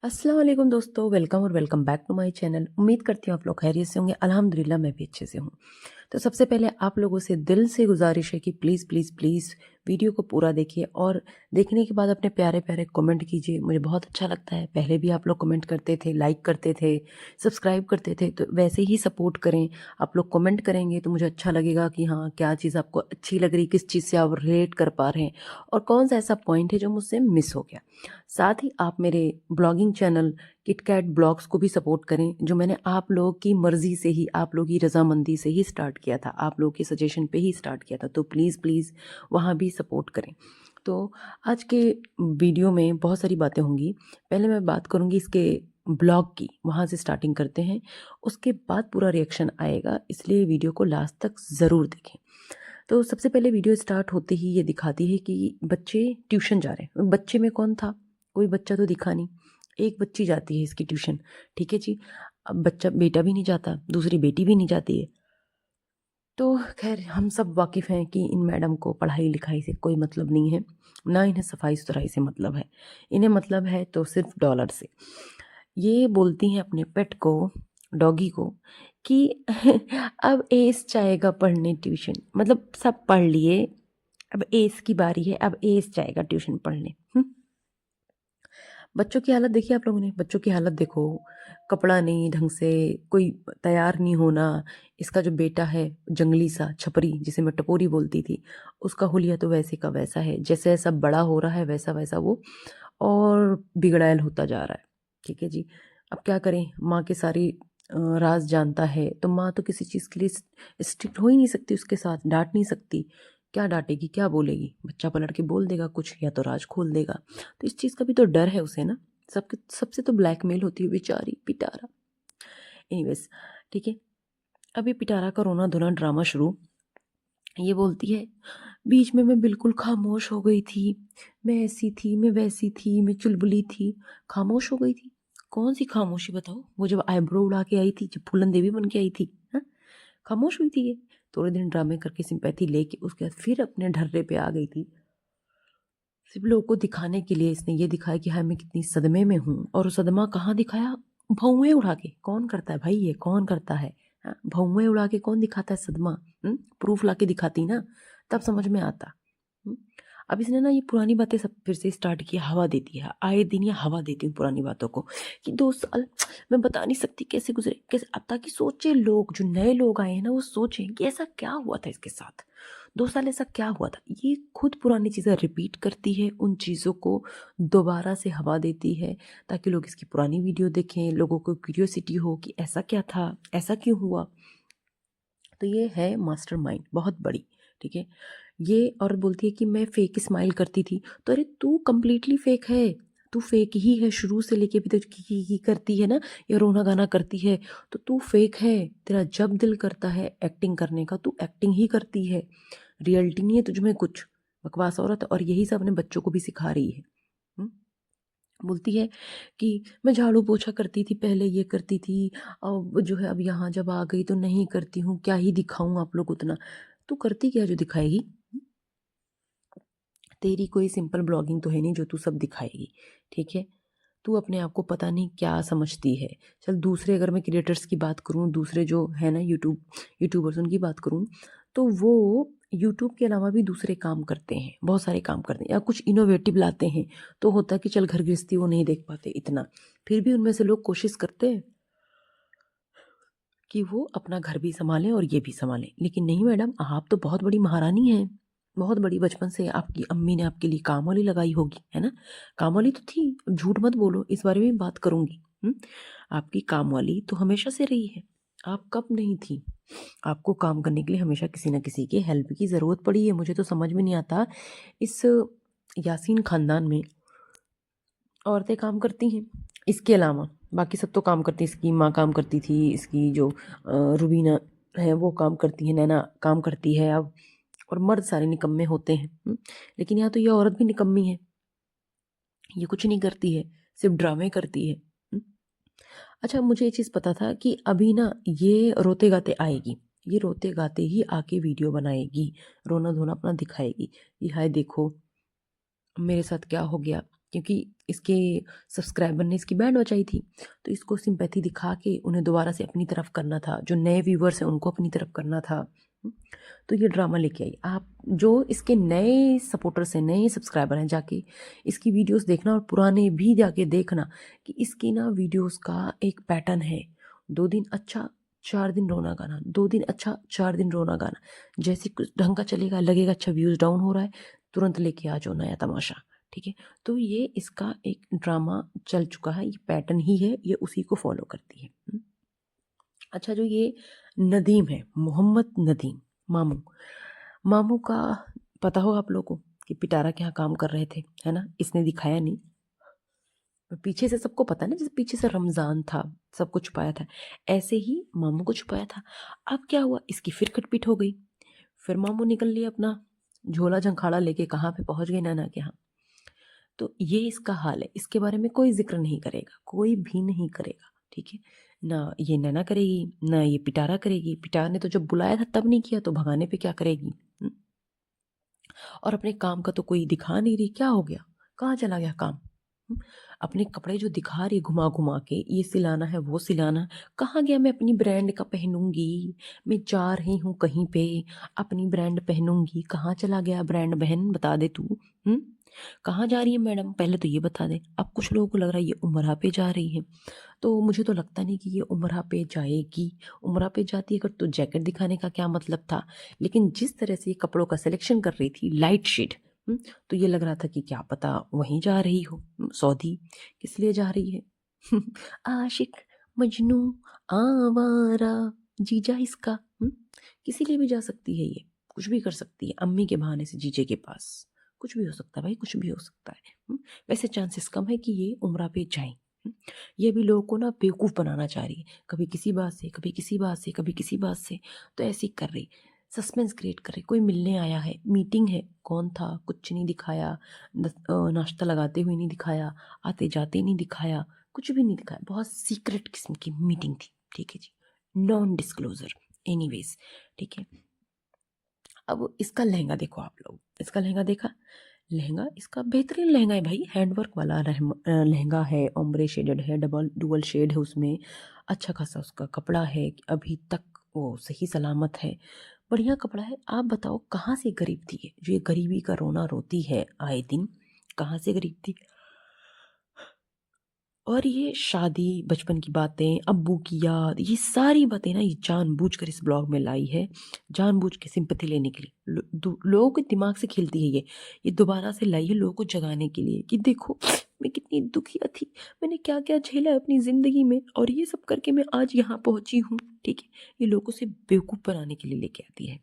अस्सलाम वालेकुम दोस्तों, वेलकम और welcome back to my channel. उम्मीद करती हूँ आप लोग खैरियत से होंगे। अल्हम्दुलिल्लाह मैं भी अच्छे से हूँ। तो सबसे पहले आप लोगों से दिल से गुजारिश है कि प्लीज़ प्लीज़ प्लीज़ वीडियो को पूरा देखिए और देखने के बाद अपने प्यारे प्यारे कमेंट कीजिए। मुझे बहुत अच्छा लगता है। पहले भी आप लोग कमेंट करते थे, लाइक करते थे, सब्सक्राइब करते थे, तो वैसे ही सपोर्ट करें। आप लोग कमेंट करेंगे तो मुझे अच्छा लगेगा कि हाँ, क्या चीज़ आपको अच्छी लग रही, किस चीज़ से आप रिलेट कर पा रहे हैं और कौन सा ऐसा पॉइंट है जो मुझसे मिस हो गया। साथ ही आप मेरे ब्लॉगिंग चैनल किटकैट ब्लॉग्स को भी सपोर्ट करें, जो मैंने आप लोगों की मर्ज़ी से ही, आप लोगों की रज़ामंदी से ही स्टार्ट किया था, आप लोगों के सजेशन पे ही स्टार्ट किया था। तो प्लीज़ प्लीज़ वहाँ भी सपोर्ट करें। तो आज के वीडियो में बहुत सारी बातें होंगी। पहले मैं बात करूँगी इसके ब्लॉग की, वहाँ से स्टार्टिंग करते हैं। उसके बाद पूरा रिएक्शन आएगा, इसलिए वीडियो को लास्ट तक ज़रूर देखें। तो सबसे पहले वीडियो स्टार्ट होते ही ये दिखाती है कि बच्चे ट्यूशन जा रहे हैं। बच्चे में कौन था? कोई बच्चा तो दिखा नहीं। एक बच्ची जाती है इसकी ट्यूशन, ठीक है जी। अब बच्चा बेटा भी नहीं जाता, दूसरी बेटी भी नहीं जाती है। तो खैर हम सब वाकिफ़ हैं कि इन मैडम को पढ़ाई लिखाई से कोई मतलब नहीं है, ना इन्हें सफाई सुथराई से मतलब है। इन्हें मतलब है तो सिर्फ डॉलर से। ये बोलती हैं अपने पेट को, डॉगी को, कि अब एस जाएगा पढ़ने ट्यूशन, मतलब सब पढ़ लिए, अब एस की बारी है, अब एस जाएगा ट्यूशन पढ़ने। बच्चों की हालत देखी आप लोगों ने? बच्चों की हालत देखो, कपड़ा नहीं ढंग से, कोई तैयार नहीं होना। इसका जो बेटा है जंगली सा छपरी, जिसे मैं टपोरी बोलती थी, उसका हुलिया तो वैसे का वैसा है। जैसे जैसा बड़ा हो रहा है वैसा वैसा वो और बिगड़ैल होता जा रहा है। ठीक है जी। अब क्या करें, माँ के सारी राज जानता है, तो माँ तो किसी चीज़ के लिए स्ट्रिक्ट हो ही नहीं सकती, उसके साथ डांट नहीं सकती। क्या डांटेगी, क्या बोलेगी? बच्चा पलट के बोल देगा कुछ, या तो राज खोल देगा। तो इस चीज़ का भी तो डर है उसे ना। सबके सबसे तो ब्लैकमेल होती है बेचारी पिटारा। एनीवेज, ठीक है। अभी पिटारा का रोना धोना ड्रामा शुरू। ये बोलती है, बीच में मैं बिल्कुल खामोश हो गई थी। मैं ऐसी थी, मैं वैसी थी, मैं चुलबुली थी। खामोश हो गई थी? कौन सी खामोशी बताओ? वो जब आईब्रो उड़ा के आई थी, जब फूलन देवी बन के आई थी, हाँ? खामोश हुई थी ये? थोड़े दिन ड्रामे करके सिंपैथी लेके उसके बाद फिर अपने ढर्रे पे आ गई थी। सिर्फ लोगों को दिखाने के लिए इसने ये दिखाया कि हाँ मैं कितनी सदमे में हूँ। और वो सदमा कहाँ दिखाया? भौंवे उड़ा के। कौन करता है भाई, ये कौन करता है? हाँ, भौंवे उड़ा के कौन दिखाता है सदमा? प्रूफ ला के दिखाती ना, तब समझ में आता। हम्म, अब इसने ना ये पुरानी बातें सब फिर से स्टार्ट किया, हवा देती है। आए दिन ये हवा देती हूँ पुरानी बातों को, कि 2 साल मैं बता नहीं सकती कैसे गुजरे, कैसे। अब ताकि सोचे लोग, जो नए लोग आए हैं ना, वो सोचें कि ऐसा क्या हुआ था इसके साथ। 2 साल ऐसा क्या हुआ था। ये खुद पुरानी चीज़ें रिपीट करती है, उन चीज़ों को दोबारा से हवा देती है, ताकि लोग इसकी पुरानी वीडियो देखें, लोगों को क्यूरियोसिटी हो कि ऐसा क्या था, ऐसा क्यों हुआ। तो ये है मास्टरमाइंड बहुत बड़ी। ठीक है। ये और बोलती है कि मैं फेक स्माइल करती थी। तो अरे तू कंप्लीटली फेक है। तू फेक ही है शुरू से लेके अभी तक। की करती है ना, या रोना गाना करती है, तो तू फेक है। तेरा जब दिल करता है एक्टिंग करने का, तू एक्टिंग ही करती है। रियलिटी नहीं है तुझ में कुछ। बकवास औरत। और यही सब अपने बच्चों को भी सिखा रही है। हम्म? बोलती है कि मैं झाड़ू पोछा करती थी पहले, ये करती थी, अब जो है अब यहाँ जब आ गई तो नहीं करती हूँ। क्या ही दिखाऊं आप लोग उतना। तू करती क्या जो दिखाएगी? तेरी कोई सिंपल ब्लॉगिंग तो है नहीं जो तू सब दिखाएगी। ठीक है। तू अपने आप को पता नहीं क्या समझती है। चल दूसरे, अगर मैं क्रिएटर्स की बात करूँ, दूसरे जो है ना यूट्यूबर्स, उनकी बात करूँ, तो वो यूट्यूब के अलावा भी दूसरे काम करते हैं, बहुत सारे काम करते हैं, या कुछ इनोवेटिव लाते हैं। तो होता है कि चल घर गृहस्थी वो नहीं देख पाते इतना, फिर भी उनमें से लोग कोशिश करते हैं कि वो अपना घर भी संभालें और ये भी संभालें। लेकिन नहीं मैडम, आप तो बहुत बड़ी महारानी हैं, बहुत बड़ी। बचपन से आपकी अम्मी ने आपके लिए काम वाली लगाई होगी, है ना? काम वाली तो थी, अब झूठ मत बोलो, इस बारे में बात करूंगी। आपकी काम वाली तो हमेशा से रही है। आप कब नहीं थी? आपको काम करने के लिए हमेशा किसी ना किसी की हेल्प की ज़रूरत पड़ी है। मुझे तो समझ में नहीं आता, इस यासीन खानदान में औरतें काम करती हैं इसके अलावा, बाकी सब तो काम करती। इसकी माँ काम करती थी, इसकी जो रुबीना है वो काम करती है, नैना काम करती है अब, और मर्द सारे निकम्मे होते हैं। लेकिन यहाँ तो ये औरत भी निकम्मी है। ये कुछ नहीं करती है, सिर्फ ड्रामे करती है। अच्छा, मुझे ये चीज़ पता था कि अभी ना ये रोते गाते आएगी। ये रोते गाते ही आके वीडियो बनाएगी, रोना धोना अपना दिखाएगी कि हाय देखो मेरे साथ क्या हो गया, क्योंकि इसके सब्सक्राइबर ने इसकी बैंड बजाई थी, तो इसको सिंपैथी दिखा के उन्हें दोबारा से अपनी तरफ करना था, जो नए व्यूवर्स हैं उनको अपनी तरफ करना था। तो ये ड्रामा लेके आई। आप जो इसके नए सपोर्टर्स हैं, नए सब्सक्राइबर हैं, जाके इसकी वीडियोस देखना और पुराने भी जाके देखना कि इसकी ना वीडियोस का एक पैटर्न है। 2 दिन अच्छा, 4 दिन रोना गाना, 2 दिन अच्छा, 4 दिन रोना गाना। जैसे कुछ ढंग का चलेगा, लगेगा अच्छा व्यूज़ डाउन हो रहा है, तुरंत लेके आ जाओ नया तमाशा। ठीक है, तो ये इसका एक ड्रामा चल चुका है, ये पैटर्न ही है, ये उसी को फॉलो करती है। अच्छा, जो ये नदीम है, मोहम्मद नदीम, मामू मामू का पता होगा आप लोगों को कि पिटारा के यहाँ काम कर रहे थे, है ना। इसने दिखाया नहीं, पर पीछे से सबको पता है ना, जैसे पीछे से रमजान था, सब कुछ छुपाया था, ऐसे ही मामू को छुपाया था। अब क्या हुआ, इसकी फिर खटपीट हो गई, फिर मामू निकल लिए अपना झोला झंखाड़ा लेके, कहाँ पे पहुंच गए, नाना के यहाँ। तो ये इसका हाल है, इसके बारे में कोई जिक्र नहीं करेगा, कोई भी नहीं करेगा। ठीक है ना, ये नैना करेगी ना ये पिटारा करेगी। पिटारा ने तो जब बुलाया था तब नहीं किया, तो भगाने पे क्या करेगी। और अपने काम का तो कोई दिखा नहीं रही, क्या हो गया, कहाँ चला गया काम। अपने कपड़े जो दिखा रही घुमा घुमा के, ये सिलाना है वो सिलाना है, कहाँ गया मैं अपनी ब्रांड का पहनूंगी, मैं जा रही हूँ कहीं पे अपनी ब्रांड पहनूंगी, कहाँ चला गया ब्रांड, बहन बता दे तू। कहाँ जा रही है मैडम, पहले तो ये बता दे। अब कुछ लोगों को लग रहा है ये उमरा पे जा रही है, तो मुझे तो लगता नहीं कि ये उमरा पे जाएगी। उमरा पे जाती अगर तो जैकेट दिखाने का क्या मतलब था, लेकिन जिस तरह से ये कपड़ों का सिलेक्शन कर रही थी, लाइट शेड, तो ये लग रहा था कि क्या पता वहीं जा रही हो, सऊदी। किस लिए जा रही है आशिक मजनू आवारा जीजा इसका, किसी लिए भी जा सकती है, ये कुछ भी कर सकती है अम्मी के बहाने से जीजे के पास। कुछ भी हो सकता है भाई, कुछ भी हो सकता है। वैसे चांसेस कम है कि ये उम्रा पे जाए। ये भी लोगों को ना बेवकूफ़ बनाना चाह रही है, कभी किसी बात से, कभी किसी बात से, कभी किसी बात से, तो ऐसे ही कर रही, सस्पेंस क्रिएट कर रही। कोई मिलने आया है, मीटिंग है, कौन था, कुछ नहीं दिखाया, नाश्ता लगाते हुए नहीं दिखाया, आते जाते नहीं दिखाया, कुछ भी नहीं दिखाया, बहुत सीक्रेट किस्म की मीटिंग थी। ठीक है जी, नॉन डिस्क्लोजर। एनीवेज, ठीक है। अब इसका लहंगा देखो आप लोग, इसका लहंगा देखा, लहंगा इसका बेहतरीन लहंगा है भाई, हैंडवर्क वाला लहंगा है, ओम्ब्रे शेडेड है, डबल डुअल शेड है उसमें, अच्छा खासा उसका कपड़ा है, अभी तक वो सही सलामत है, बढ़िया कपड़ा है। आप बताओ कहाँ से गरीब थी ये, जो ये गरीबी का रोना रोती है आए दिन, कहाँ से गरीब थी। और ये शादी, बचपन की बातें, अब्बू की याद, ये सारी बातें ना ये जानबूझकर इस ब्लॉग में लाई है, जानबूझ के सिंपैथी लेने के लिए। लोगों के दिमाग से खेलती है ये दोबारा से लाई है लोगों को जगाने के लिए कि देखो मैं कितनी दुखिया थी, मैंने क्या क्या झेला है अपनी ज़िंदगी में, और ये सब करके मैं आज यहाँ पहुँची हूँ। ठीक है, ये लोगों से बेवकूफ़ बनाने के लिए लेके आती है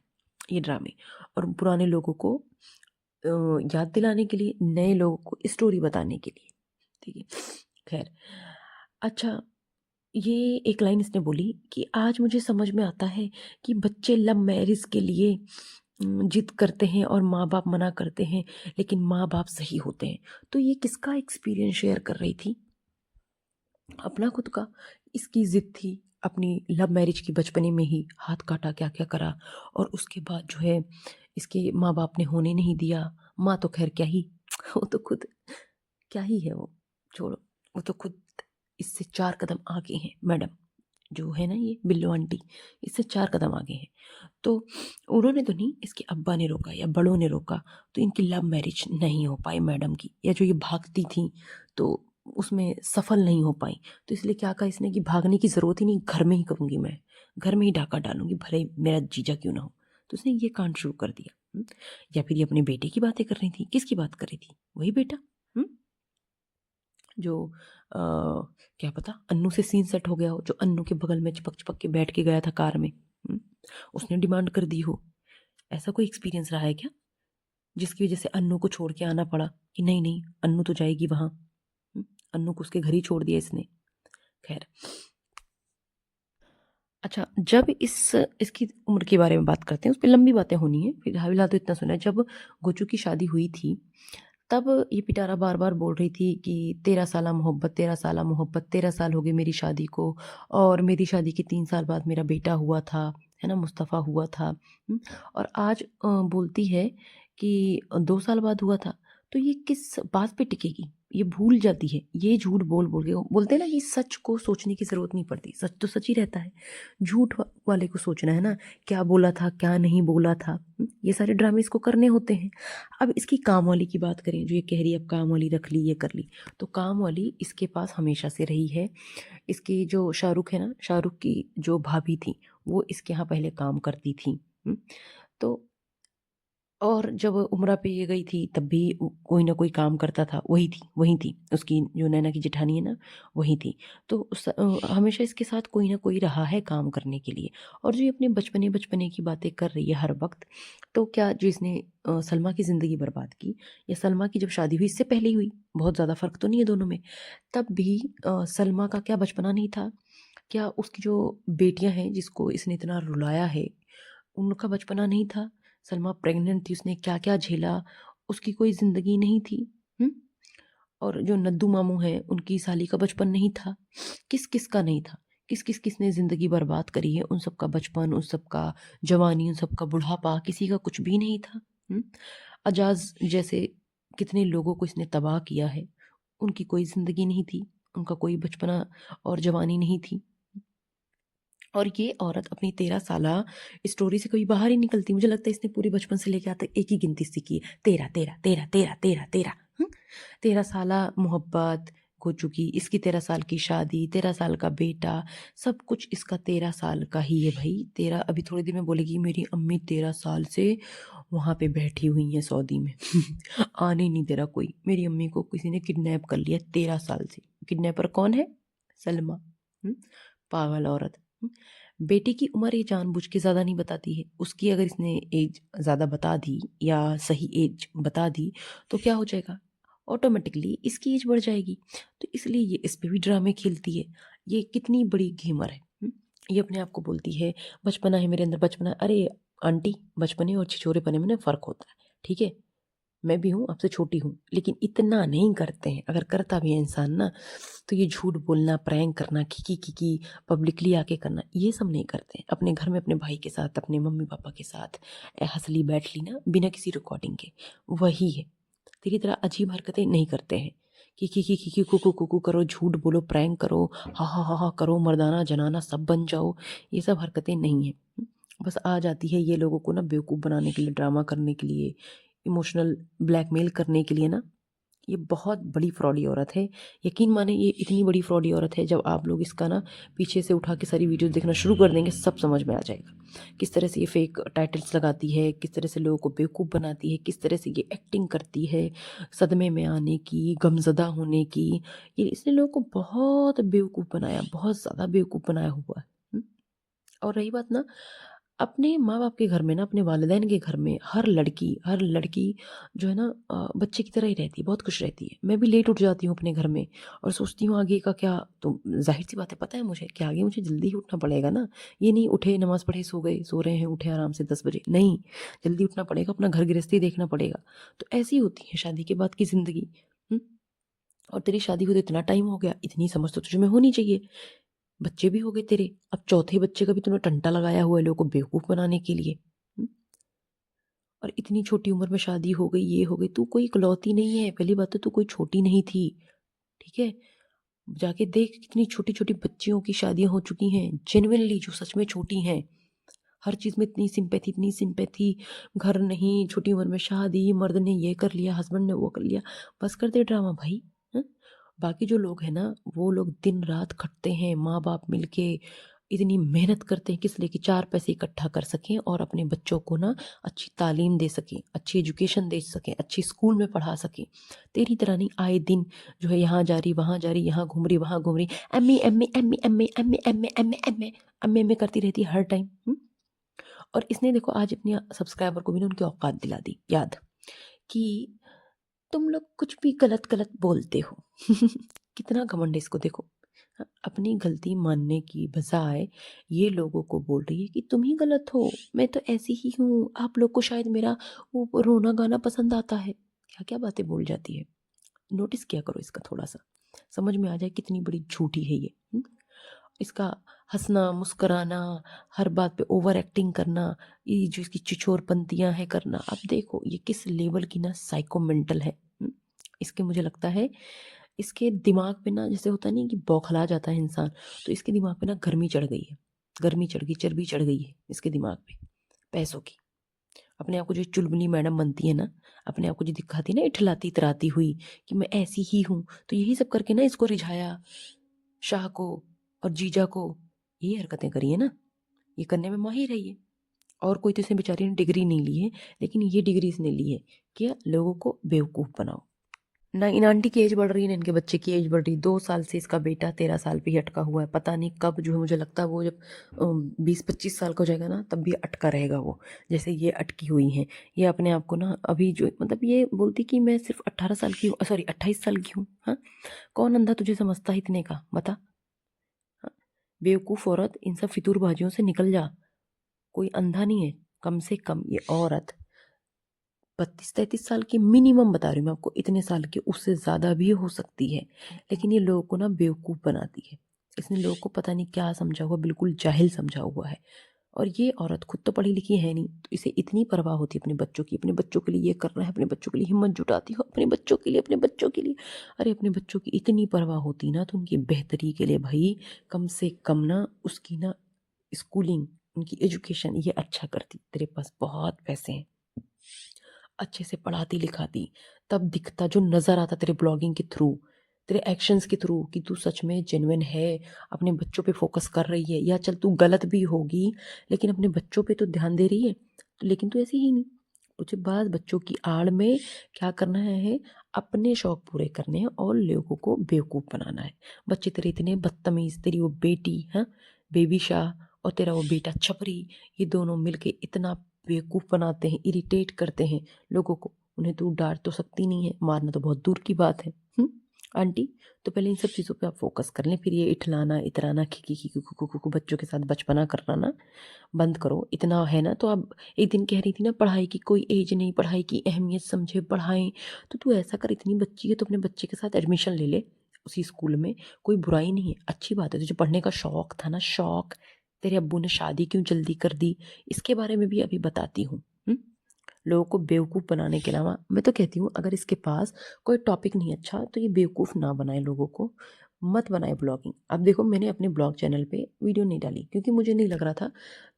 ये ड्रामे, और पुराने लोगों को याद दिलाने के लिए, नए लोगों को स्टोरी बताने के लिए। ठीक है, खैर। अच्छा, ये एक लाइन इसने बोली कि आज मुझे समझ में आता है कि बच्चे लव मैरिज के लिए जिद करते हैं और माँ बाप मना करते हैं, लेकिन माँ बाप सही होते हैं। तो ये किसका एक्सपीरियंस शेयर कर रही थी, अपना खुद का। इसकी जिद थी, अपनी लव मैरिज की बचपने में ही हाथ काटा, क्या क्या करा, और उसके बाद जो है इसके माँ बाप ने होने नहीं दिया। माँ तो खैर क्या ही वो तो खुद क्या ही है, वो छोड़ो, वो तो खुद इससे 4 कदम आगे हैं मैडम, जो है ना ये बिल्लो आंटी, इससे 4 कदम आगे हैं। तो उन्होंने तो नहीं, इसके अब्बा ने रोका या बड़ों ने रोका, तो इनकी लव मैरिज नहीं हो पाई मैडम की, या जो ये भागती थी तो उसमें सफल नहीं हो पाई। तो इसलिए क्या कहा इसने कि भागने की ज़रूरत ही नहीं, घर में ही करूँगी, मैं घर में ही डाका डालूंगी, भले मेरा जीजा क्यों ना हो। तो उसने ये कांड शुरू कर दिया। या फिर ये अपने बेटे की बातें कर रही थी, किसकी बात कर रही थी, वही बेटा जो क्या पता अन्नू से सीन सेट हो गया हो, जो अन्नू के बगल में चिपक चिपक के बैठ के गया था कार में, उसने डिमांड कर दी हो। ऐसा कोई एक्सपीरियंस रहा है क्या, जिसकी वजह से अन्नू को छोड़ के आना पड़ा कि नहीं नहीं अन्नू तो जाएगी वहाँ। अन्नू को उसके घर ही छोड़ दिया इसने। खैर, अच्छा, जब इसकी उम्र के बारे में बात करते हैं, उस पर लंबी बातें होनी है, फिलहाल तो इतना सुना है। जब गोचू की शादी हुई थी तब ये पिटारा बार बार बोल रही थी कि 13 साला मोहब्बत, 13 साला मोहब्बत, 13 साल हो गए मेरी शादी को, और मेरी शादी के 3 साल बाद मेरा बेटा हुआ था, है ना, मुस्तफ़ा हुआ था। और आज बोलती है कि 2 साल बाद हुआ था। तो ये किस बात पे टिकेगी, ये भूल जाती है, ये झूठ बोल बोल के बोलते हैं ना कि सच को सोचने की ज़रूरत नहीं पड़ती, सच तो सच ही रहता है, झूठ वाले को सोचना है ना, क्या बोला था क्या नहीं बोला था। ये सारे ड्रामे इसको करने होते हैं। अब इसकी काम वाली की बात करें, जो ये कह रही है अब काम वाली रख ली ये कर ली, तो काम वाली इसके पास हमेशा से रही है। इसकी जो शाहरुख है ना, शाहरुख की जो भाभी थी वो इसके यहाँ पहले काम करती थी। तो और जब उमरा पे ये गई थी तब भी कोई ना कोई काम करता था, वही थी उसकी जो नैना की जेठानी है ना, वही थी। तो हमेशा इसके साथ कोई ना कोई रहा है काम करने के लिए। और जो ये अपने बचपने बचपने की बातें कर रही है हर वक्त, तो क्या जो इसने सलमा की ज़िंदगी बर्बाद की, या सलमा की जब शादी हुई इससे पहले ही हुई, बहुत ज़्यादा फ़र्क तो नहीं है दोनों में, तब भी सलमा का क्या बचपना नहीं था? क्या उसकी जो बेटियां हैं जिसको इसने इतना रुलाया है, उनका बचपना नहीं था? सलमा प्रेग्नेंट थी, उसने क्या क्या झेला, उसकी कोई ज़िंदगी नहीं थी। हुँ? और जो नद्दू मामू हैं उनकी साली का बचपन नहीं था? किस किस का नहीं था? किस किस किसने ज़िंदगी बर्बाद करी है, उन सब का बचपन, उन सब का जवानी, उन सब का बुढ़ापा, किसी का कुछ भी नहीं था। अजाज जैसे कितने लोगों को इसने तबाह किया है, उनकी कोई ज़िंदगी नहीं थी, उनका कोई बचपना और जवानी नहीं थी। और ये औरत अपनी 13 साला स्टोरी से कभी बाहर ही निकलती। मुझे लगता है इसने पूरे बचपन से लेकर आज तक एक ही गिनती सीखी है, 13 13 13 13 13 13। 13 साला मोहब्बत हो चुकी, इसकी 13 साल की शादी, 13 साल का बेटा, सब कुछ इसका 13 साल का ही है भाई। 13 अभी थोड़ी देर में बोलेगी मेरी अम्मी 13 साल से वहाँ पे बैठी हुई हैं सऊदी में आने नहीं दे रहा कोई, मेरी अम्मी को किसी ने किडनैप कर लिया 13 साल से। किडनैपर कौन है? सलमा। पागल औरत। बेटी की उम्र ये जानबूझ के ज़्यादा नहीं बताती है, उसकी अगर इसने एज ज़्यादा बता दी या सही एज बता दी तो क्या हो जाएगा, ऑटोमेटिकली इसकी एज बढ़ जाएगी। तो इसलिए ये इस पे भी ड्रामे खेलती है। ये कितनी बड़ी गेमर है। ये अपने आप को बोलती है बचपना है मेरे अंदर, बचपना। अरे आंटी, बचपने और छिछोरेपने में ना फ़र्क होता है, ठीक है? मैं भी हूँ, आपसे छोटी हूँ, लेकिन इतना नहीं करते हैं। अगर करता भी है इंसान ना, तो ये झूठ बोलना, प्रैंक करना, खिकी पब्लिकली आके करना, ये सब नहीं करते हैं। अपने घर में अपने भाई के साथ, अपने मम्मी पापा के साथ हंस ली बैठ ली ना, बिना किसी रिकॉर्डिंग के, वही है। तेरी तरह अजीब हरकतें नहीं करते हैं कि कुकू कुकू करो, झूठ बोलो, प्रैंक करो, हा करो, मर्दाना जनाना सब बन जाओ। ये सब हरकतें नहीं है। बस आ जाती है ये लोगों को ना बेवकूफ़ बनाने के लिए, ड्रामा करने के लिए, इमोशनल ब्लैकमेल करने के लिए ना। ये बहुत बड़ी फ्रॉडी औरत है। यकीन माने ये इतनी बड़ी फ्रॉडी औरत है, जब आप लोग इसका ना पीछे से उठा के सारी वीडियोस देखना शुरू कर देंगे सब समझ में आ जाएगा। किस तरह से ये फेक टाइटल्स लगाती है, किस तरह से लोगों को बेवकूफ़ बनाती है, किस तरह से ये एक्टिंग करती है सदमे में आने की, गमज़दा होने की। ये इसने लोगों को बहुत बेवकूफ़ बनाया, बहुत ज़्यादा बेवकूफ़ बनाया हुआ है। और रही बात ना अपने माँ बाप के घर में ना, अपने वालिदैन के घर में, हर लड़की जो है ना बच्चे की तरह ही रहती है, बहुत खुश रहती है। मैं भी लेट उठ जाती हूँ अपने घर में और सोचती हूँ आगे का क्या। तो जाहिर सी बात है, पता है मुझे कि आगे मुझे जल्दी ही उठना पड़ेगा ना। ये नहीं उठे नमाज़ पढ़े सो गए, सो रहे हैं, उठे आराम से 10 बजे, नहीं, जल्दी उठना पड़ेगा, अपना घर गृहस्थी देखना पड़ेगा। तो ऐसी होती है शादी के बाद की ज़िंदगी। और तेरी शादी को तो इतना टाइम हो गया, इतनी समझ तो तुझ में होनी चाहिए। बच्चे भी हो गए तेरे, अब चौथे बच्चे का भी तूने टंटा लगाया हुआ है लोगों को बेवकूफ़ बनाने के लिए। हुँ? और इतनी छोटी उम्र में शादी हो गई, ये हो गई, तू कोई इकलौती नहीं है। पहली बात तो तू कोई छोटी नहीं थी, ठीक है? जाके देख कितनी छोटी-छोटी बच्चियों की शादियाँ हो चुकी हैं, जेनुइनली जो सच में छोटी हैं। हर चीज़ में इतनी सिम्पैथी, घर नहीं, छोटी उम्र में शादी, मर्द ने ये कर लिया, हस्बैंड ने वो कर लिया। बस कर दे ड्रामा भाई। हैं? बाकी जो लोग हैं ना, वो लोग दिन रात खटते हैं, माँ-बाप मिलके इतनी मेहनत करते हैं किस लिए, कि 4 पैसे इकट्ठा कर सकें और अपने बच्चों को ना अच्छी तालीम दे सकें, अच्छी एजुकेशन दे सकें, अच्छी स्कूल में पढ़ा सकें। तेरी तरह नहीं आए दिन जो है यहाँ जा रही, वहाँ जा रही, यहाँ घूम रही, वहाँ घूम रही, एम्मी, एम्मी, एम्मी, एम्मी, एम्मी, एम्मी, एम्मी, एम्मी, एम्मी, एम्मी करती रहती है हर टाइम। और इसने देखो आज अपने सब्सक्राइबर को भी ना उनकी औकात दिला दी याद, कि तुम लोग कुछ भी गलत गलत बोलते हो कितना घमंड है इसको देखो। अपनी गलती मानने की बजाय ये लोगों को बोल रही है कि तुम ही गलत हो, मैं तो ऐसी ही हूँ, आप लोग को शायद मेरा वो रोना गाना पसंद आता है। क्या क्या बातें बोल जाती है। नोटिस किया करो इसका थोड़ा सा, समझ में आ जाए कितनी बड़ी झूठी है ये। इसका हंसना मुस्कुराना, हर बात पे ओवर एक्टिंग करना, ये जो इसकी छिछोरपंतियां है करना, अब देखो ये किस लेवल की ना साइको मेंटल है। इसके मुझे लगता है इसके दिमाग पे ना, जैसे होता नहीं कि बौखला जाता है इंसान, तो इसके दिमाग पे ना गर्मी चढ़ गई है, गर्मी चढ़ गई, चर्बी चढ़ गई है इसके दिमाग पे पैसों की। अपने आप को जो चुलबुली मैडम बनती है ना, अपने आप को जो दिखाती है ना इठलाती इतराती हुई कि मैं ऐसी ही हूँ, तो यही सब करके ना इसको रिझाया, शाह को और जीजा को, ये हरकतें करी है ना, ये करने में माहिर है ये। और कोई तो इसने बेचारी ने डिग्री नहीं ली है, लेकिन ये डिग्री इसने ली है कि लोगों को बेवकूफ़ बनाओ। ना इन आंटी की एज बढ़ रही है ना इनके बच्चे की एज बढ़ रही। 2 साल से इसका बेटा 13 साल पे ही अटका हुआ है। पता नहीं कब जो है, मुझे लगता है वो जब 20-25 साल का हो जाएगा ना, तब भी अटका रहेगा वो, जैसे ये अटकी हुई हैं। ये अपने आप को ना अभी जो मतलब ये बोलती कि मैं सिर्फ 18 साल की हूँ, सॉरी 28 साल की हूँ। हाँ, कौन अंधा तुझे समझता है इतने का, बता। हाँ? बेवकूफ़ औरत, इन सब फितूरबाजियों से निकल जा। कोई अंधा नहीं है, कम से कम ये औरत 32-33 साल की मिनिमम बता रही हूँ मैं आपको, इतने साल की, उससे ज़्यादा भी हो सकती है, लेकिन ये लोगों को ना बेवकूफ़ बनाती है। इसने लोगों को पता नहीं क्या समझा हुआ, बिल्कुल जाहिल समझा हुआ है। और ये औरत खुद तो पढ़ी लिखी है नहीं, तो इसे इतनी परवाह होती है अपने बच्चों की, अपने बच्चों के लिए ये करना है, अपने बच्चों के लिए हिम्मत जुटाती हो, अपने बच्चों के लिए, अपने बच्चों के लिए। अरे अपने बच्चों की इतनी परवाह होती ना, तो उनकी बेहतरी के लिए भाई कम से कम ना उसकी ना स्कूलिंग, उनकी एजुकेशन ये अच्छा करती। तेरे पास बहुत पैसे हैं, अच्छे से पढ़ाती लिखाती, तब दिखता, जो नज़र आता तेरे ब्लॉगिंग के थ्रू, तेरे एक्शंस के थ्रू, कि तू सच में जेन्युइन है, अपने बच्चों पे फोकस कर रही है। या चल तू गलत भी होगी, लेकिन अपने बच्चों पे तो ध्यान दे रही है। तो लेकिन तू ऐसी ही नहीं, तुझे बाद बच्चों की आड़ में क्या करना है, अपने शौक पूरे करने हैं और लोगों को बेवकूफ़ बनाना है। बच्चे तेरे इतने बदतमीज़, तेरी वो बेटी है बेबी शाह और तेरा वो बेटा छपरी, ये दोनों मिलके इतना बेवकूफ़ बनाते हैं, इरिटेट करते हैं लोगों को। उन्हें तू डांट तो सकती नहीं है, मारना तो बहुत दूर की बात है। आंटी, तो पहले इन सब चीज़ों पे आप फोकस कर लें, फिर ये इठलाना इतराना खिकी खिकी कुकू बच्चों के साथ बचपना करना बंद करो। इतना है ना, तो आप एक दिन कह रही थी ना पढ़ाई की कोई एज नहीं, पढ़ाई की अहमियत समझे, पढ़ाएं। तो तू ऐसा कर, इतनी बच्ची है तो अपने बच्चे के साथ एडमिशन ले ले उसी स्कूल में। कोई बुराई नहीं है, अच्छी बात है, तुझे पढ़ने का शौक था ना, शौक। तेरे अब्बू ने शादी क्यों जल्दी कर दी, इसके बारे में भी अभी बताती हूँ। लोगों को बेवकूफ़ बनाने के अलावा मैं तो कहती हूँ, अगर इसके पास कोई टॉपिक नहीं अच्छा, तो ये बेवकूफ़ ना बनाए लोगों को, मत बनाए ब्लॉगिंग। अब देखो, मैंने अपने ब्लॉग चैनल पे वीडियो नहीं डाली क्योंकि मुझे नहीं लग रहा था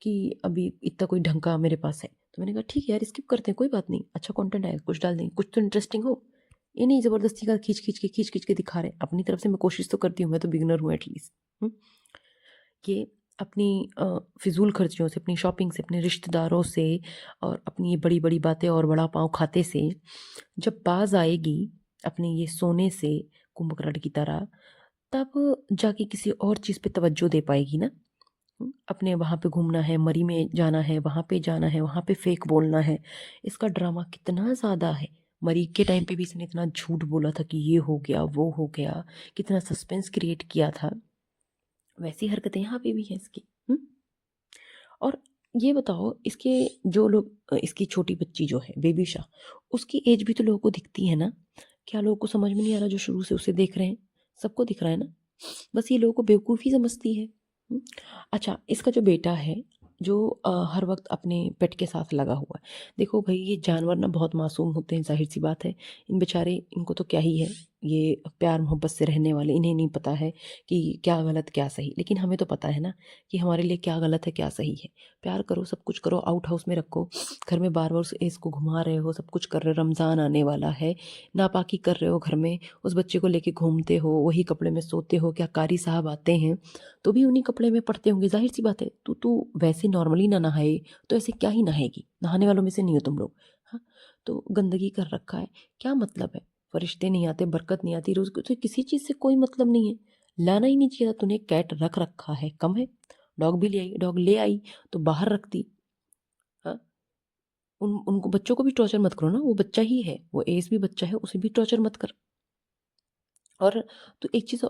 कि अभी इतना कोई ढंग का मेरे पास है। तो मैंने कहा ठीक है यार, स्किप करते हैं, कोई बात नहीं, अच्छा कंटेंट आएगा कुछ डाल देंगे, कुछ तो इंटरेस्टिंग हो। ये नहीं ज़बरदस्ती का खींच खींच के दिखा रहे हैं। अपनी तरफ से मैं कोशिश तो करती हूँ, मैं तो बिगनर हूँ एटलीस्ट। ये अपनी फिजूल खर्चियों से, अपनी शॉपिंग से, अपने रिश्तेदारों से और अपनी ये बड़ी बड़ी बातें और बड़ा पाँव खाते से जब बाज आएगी अपने ये सोने से कुंभकर्ण की तरह, तब जाके किसी और चीज़ पे तवज्जो दे पाएगी ना। अपने वहाँ पे घूमना है, मरी में जाना है, वहाँ पे जाना है, वहाँ पे फेक बोलना है। इसका ड्रामा कितना ज़्यादा है। मरी के टाइम पे भी इसने इतना झूठ बोला था कि ये हो गया वो हो गया, कितना सस्पेंस क्रिएट किया था। वैसी हरकतें यहाँ पे भी हैं इसकी। और ये बताओ, इसके जो लोग, इसकी छोटी बच्ची जो है बेबी शाह, उसकी एज भी तो लोगों को दिखती है ना। क्या लोगों को समझ में नहीं आ रहा जो शुरू से उसे देख रहे हैं? सबको दिख रहा है ना, बस ये लोगों को बेवकूफ़ ही समझती है। अच्छा, इसका जो बेटा है, जो हर वक्त अपने पेट के साथ लगा हुआ है। देखो भाई, ये जानवर ना बहुत मासूम होते हैं, जाहिर सी बात है। इन बेचारे, इनको तो क्या ही है, ये प्यार मोहब्बत से रहने वाले, इन्हें नहीं पता है कि क्या गलत क्या सही। लेकिन हमें तो पता है ना कि हमारे लिए क्या गलत है क्या सही है। प्यार करो, सब कुछ करो, आउट हाउस में रखो, घर में बार बार उस एज को घुमा रहे हो, सब कुछ कर रहे हो, रमज़ान आने वाला है, नापाकी कर रहे हो घर में, उस बच्चे को लेके घूमते हो, वही कपड़े में सोते हो, क्या कारी साहब आते हैं तो भी उन्हीं कपड़े में पड़ते होंगे, जाहिर सी बात है। तू वैसे नॉर्मली ना नहाए तो ऐसे क्या ही नहाएगी, नहाने वालों में से नहीं हो तुम लोग। हाँ, तो गंदगी कर रखा है, क्या मतलब है? फरिश्ते नहीं आते, बरकत नहीं आती, रोज़ तो किसी चीज़ से कोई मतलब नहीं है। लाना ही नहीं चाहिए था, तूने कैट रख रखा है, कम है। डॉग भी ले आई, डॉग ले आई तो बाहर रखती। हाँ, उनको बच्चों को भी टॉर्चर मत करो ना, वो बच्चा ही है, वो एज भी बच्चा है, उसे भी टॉर्चर मत कर। और तो एक चीज़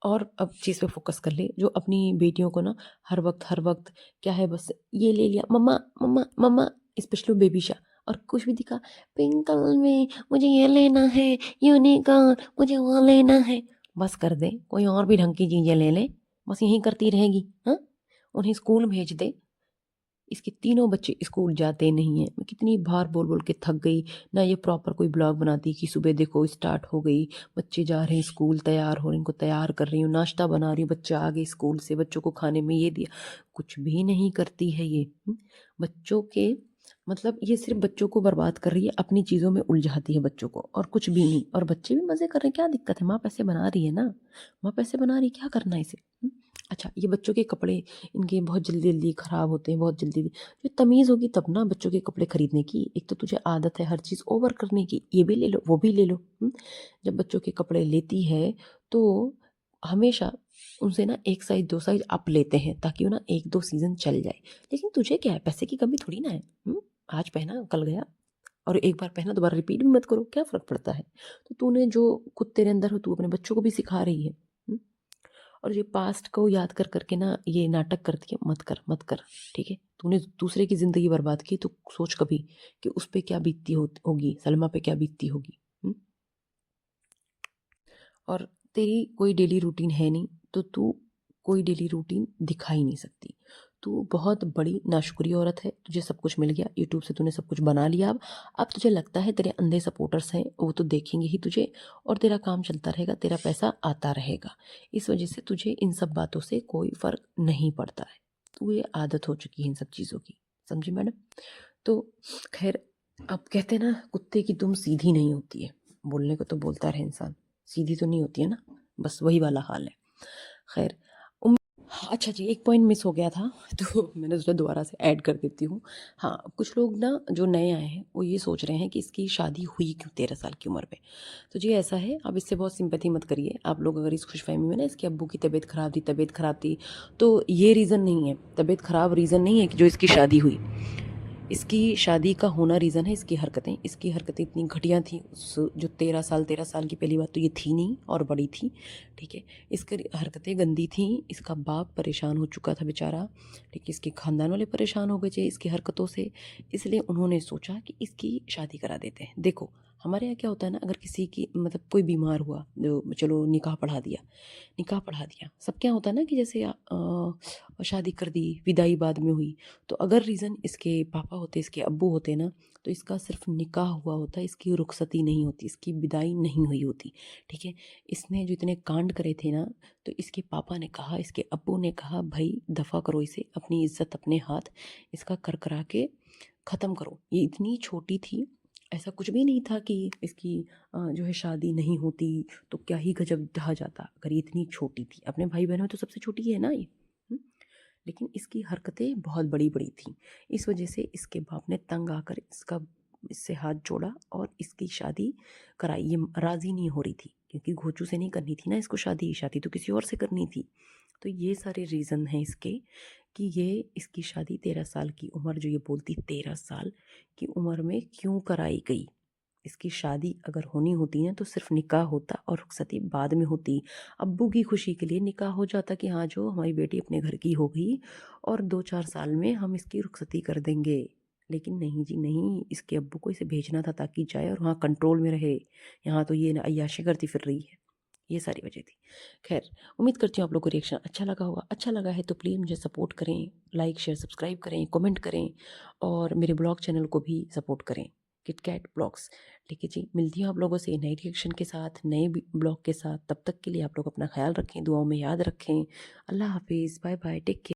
और, अब चीज़ पे फोकस कर ले, जो अपनी बेटियों को ना हर वक्त क्या है, बस ये ले लिया, मम्मा मम्मा मम्मा, स्पेशली बेबी शाह। और कुछ भी दिखा, पिंक कलर में मुझे ये लेना है, यूनिकॉर्न मुझे वो लेना है। बस कर दे, कोई और भी ढंग की चीज़ें ले ले, बस यही करती रहेगी। हाँ, उन्हें स्कूल भेज दे, इसके तीनों बच्चे स्कूल जाते नहीं हैं। मैं कितनी बार बोल बोल के थक गई ना, ये प्रॉपर कोई ब्लॉग बनाती कि सुबह देखो स्टार्ट हो गई, बच्चे जा रहे हैं स्कूल, तैयार हो रहे हैं, इनको तैयार कर रही हूँ, नाश्ता बना रही हूँ, बच्चे आ गए स्कूल से, बच्चों को खाने में ये दिया। कुछ भी नहीं करती है ये। बच्चों के मतलब ये सिर्फ बच्चों को बर्बाद कर रही है, अपनी चीज़ों में उलझाती है बच्चों को, और कुछ भी नहीं। और बच्चे भी मज़े कर रहे हैं, क्या दिक्कत है? माँ पैसे बना रही है ना, माँ पैसे बना रही है, क्या करना है इसे? अच्छा, ये बच्चों के कपड़े इनके बहुत जल्दी जल्दी ख़राब होते हैं, बहुत जल्दी। जो तमीज़ होगी तब ना बच्चों के कपड़े खरीदने की। एक तो तुझे आदत है हर चीज़ ओवर करने की, ये भी ले लो वो भी ले लो। जब बच्चों के कपड़े लेती है तो हमेशा उनसे ना एक साइज़ दो साइज़ अप लेते हैं, ताकि वो ना एक दो सीज़न चल जाए। लेकिन तुझे क्या है, पैसे की कमी थोड़ी ना है। आज पहना कल गया, और एक बार पहना दोबारा रिपीट भी मत करो, क्या फ़र्क पड़ता है? तो तूने जो खुद तेरे अंदर हो, तू अपने बच्चों को भी सिखा रही है। और ये पास्ट को याद कर करके ना ये नाटक करती है, मत कर मत कर। ठीक है, तूने दूसरे की ज़िंदगी बर्बाद की, तो सोच कभी कि उस पे क्या बीतती होगी, सलमा पे क्या बीतती होगी। और तेरी कोई डेली रूटीन है नहीं, तो तू कोई डेली रूटीन दिखा ही नहीं सकती। तू बहुत बड़ी नाशुक्री औरत है, तुझे सब कुछ मिल गया, यूट्यूब से तूने सब कुछ बना लिया। अब तुझे लगता है तेरे अंधे सपोर्टर्स हैं, वो तो देखेंगे ही तुझे, और तेरा काम चलता रहेगा, तेरा पैसा आता रहेगा। इस वजह से तुझे इन सब बातों से कोई फ़र्क नहीं पड़ता है। तो ये आदत हो चुकी है इन सब चीज़ों की, समझी मैडम? तो खैर, अब कहते हैं ना, कुत्ते की दुम सीधी नहीं होती है। बोलने को तो बोलता रहे इंसान, सीधी तो नहीं होती है ना, बस वही वाला हाल है। खैर, हाँ, अच्छा जी, एक पॉइंट मिस हो गया था तो मैंने सोचा दोबारा से ऐड कर देती हूँ। हाँ, कुछ लोग ना जो नए आए हैं वो ये सोच रहे हैं कि इसकी शादी हुई क्यों 13 साल की उम्र में। तो जी ऐसा है, अब इससे बहुत सिंपैथी मत करिए आप लोग। अगर इस खुशफहमी में ना इसके अब्बू की तबीयत ख़राब थी, तो ये रीज़न नहीं है, तबीयत ख़राब रीज़न नहीं है कि जो इसकी शादी हुई। इसकी शादी का होना रीज़न है इसकी हरकतें। इसकी हरकतें इतनी घटिया थी, उस जो 13 साल की पहली बात तो ये थी नहीं, और बड़ी थी। ठीक है, इसकी हरकतें गंदी थी, इसका बाप परेशान हो चुका था बेचारा। ठीक है, इसके ख़ानदान वाले परेशान हो गए थे इसकी हरकतों से, इसलिए उन्होंने सोचा कि इसकी शादी करा देते हैं। देखो, हमारे यहाँ क्या होता है ना, अगर किसी की मतलब कोई बीमार हुआ, जो चलो निकाह पढ़ा दिया, सब क्या होता है ना कि जैसे शादी कर दी, विदाई बाद में हुई, तो अगर रीज़न इसके पापा होते, इसके अब्बू होते ना, तो इसका सिर्फ निकाह हुआ होता, इसकी रुखसती नहीं होती, इसकी विदाई नहीं हुई होती। ठीक है, इसने जो इतने कांड करे थे ना, तो इसके पापा ने कहा, इसके अब्बू ने कहा, भाई दफ़ा करो इसे, अपनी इज्जत अपने हाथ, इसका कर करा के ख़त्म करो। ये इतनी छोटी थी, ऐसा कुछ भी नहीं था कि इसकी जो है शादी नहीं होती तो क्या ही गजब ढह जाता। अगर ये इतनी छोटी थी, अपने भाई बहनों में तो सबसे छोटी है ना ये। लेकिन इसकी हरकतें बहुत बड़ी बड़ी थी, इस वजह से इसके बाप ने तंग आकर इससे हाथ जोड़ा और इसकी शादी कराई। ये राज़ी नहीं हो रही थी, क्योंकि घोचू से नहीं करनी थी ना इसको शादी, शादी तो किसी और से करनी थी। तो ये सारे रीज़न हैं इसके कि ये इसकी शादी 13 साल की उम्र, जो ये बोलती 13 साल की उम्र में क्यों कराई गई। इसकी शादी अगर होनी होती ना, तो सिर्फ निकाह होता और रुखसती बाद में होती। अब्बू की खुशी के लिए निकाह हो जाता कि हाँ, जो हमारी बेटी अपने घर की हो गई और 2-4 साल में हम इसकी रुखसती कर देंगे। लेकिन नहीं जी नहीं, इसके अब्बू को इसे भेजना था ताकि जाए और वहाँ कंट्रोल में रहे। यहाँ तो ये अय्याशी करती फिर रही है। ये सारी वजह थी। खैर, उम्मीद करती हूँ आप लोग को रिएक्शन अच्छा लगा होगा। अच्छा लगा है तो प्लीज़ मुझे सपोर्ट करें, लाइक शेयर सब्सक्राइब करें, कमेंट करें, और मेरे ब्लॉग चैनल को भी सपोर्ट करें, किटकैट ब्लॉग्स। ठीक है जी, मिलती हूँ आप लोगों से नए रिएक्शन के साथ, नए ब्लॉग के साथ। तब तक के लिए आप लोग अपना ख्याल रखें, दुआओं में याद रखें। अल्लाह हाफिज़, बाय बाय, टेक केयर।